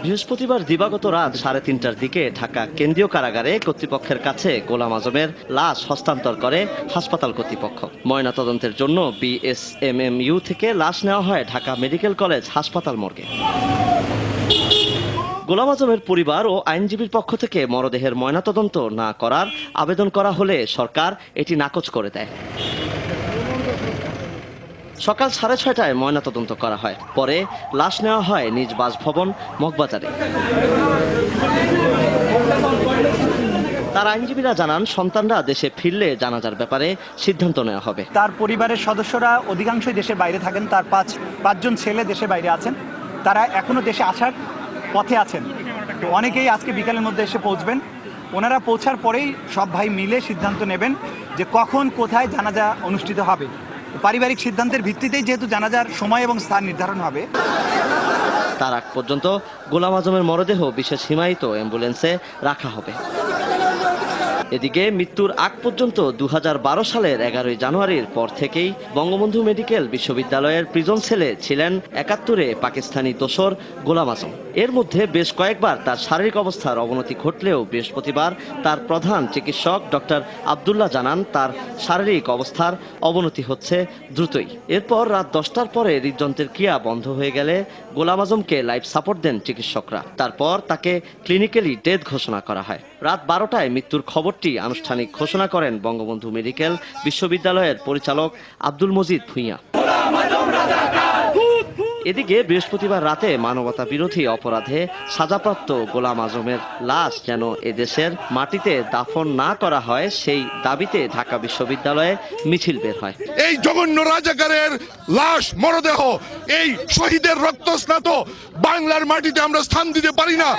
বৃহস্পতিবার দিবাগত রাত 3:30টার দিকে ঢাকা কেন্দ্রীয় কারাগারে কর্তৃপক্ষের কাছে গোলাম আজমের লাশ হস্তান্তর করে হাসপাতাল কর্তৃপক্ষ। ময়নাতদন্তের জন্য বিএসএমএমইউ থেকে লাশ নেওয়া হয় ঢাকা মেডিকেল কলেজ হাসপাতাল মর্গে। গোলাম আজমের পরিবার ও আইনজীবীর পক্ষ থেকে মরদেহের ময়নাতদন্ত না করার আবেদন করা হলে সরকার এটি নাকচ করে দেয়। সকাল 6:30টায় ময়নাতদন্ত করা হয়, পরে লাশ নেওয়া হয় নিজ বাসভবন মগবাজারে। তার আইনজীবীরা জানান, সন্তানরা দেশে ফিরলে জানাজার ব্যাপারে সিদ্ধান্ত নেওয়া হবে। তার পরিবারের সদস্যরা অধিকাংশই দেশের বাইরে থাকেন, তার পাঁচজন ছেলে দেশের বাইরে আছেন, তারা এখনো দেশে আসার পথে আছেন। তো অনেকেই আজকে বিকালের মধ্যে এসে পৌঁছবেন। ওনারা পৌঁছার পরেই সব ভাই মিলে সিদ্ধান্ত নেবেন যে কখন কোথায় জানাজা অনুষ্ঠিত হবে। পারিবারিক সিদ্ধান্তের ভিত্তিতেই যেহেতু জানাজার সময় এবং স্থান নির্ধারণ হবে। তার আগ পর্যন্ত গোলাম আজমের মরদেহ বিশেষ হিমায়িত অ্যাম্বুলেন্সে রাখা হবে। এদিকে মৃত্যুর আগ পর্যন্ত 2012 সালের 11 জানুয়ারির পর থেকেই বঙ্গবন্ধু মেডিকেল বিশ্ববিদ্যালয়ের প্রিজন সেলে ছিলেন 71-এ পাকিস্তানি দোসর গোলাম আজম। এর মধ্যে বেশ কয়েকবার তার শারীরিক অবস্থার অবনতি ঘটলেও বৃহস্পতিবার তার প্রধান চিকিৎসক ডক্টর আবদুল্লাহ জানান, তার শারীরিক অবস্থার অবনতি হচ্ছে দ্রুতই। এরপর রাত 10টার পরে হৃদযন্ত্রের ক্রিয়া বন্ধ হয়ে গেলে গোলাম আজমকে লাইফ সাপোর্ট দেন চিকিৎসকরা। তারপর তাকে ক্লিনিক্যালি ডেথ ঘোষণা করা হয়। রাত 12টায় মৃত্যুর খবরটি আনুষ্ঠানিক ঘোষণা করেন বঙ্গবন্ধু মেডিকেল বিশ্ববিদ্যালয়ের পরিচালক আব্দুল মজিদ ভূঁইয়া। এদিকে বৃহস্পতিবার রাতে মানবতা বিরোধী অপরাধে সাজাপ্রাপ্ত গোলাম আজমের লাশ যেন এদেশের মাটিতে দাফন না করা হয়, সেই দাবিতে ঢাকা বিশ্ববিদ্যালয়ে মিছিল বের হয়। এই জঘন্য রাজাকারের লাশ, মরদেহ, এই শহীদের রক্তস্নাত বাংলার মাটিতে আমরা স্থান দিতে পারি না।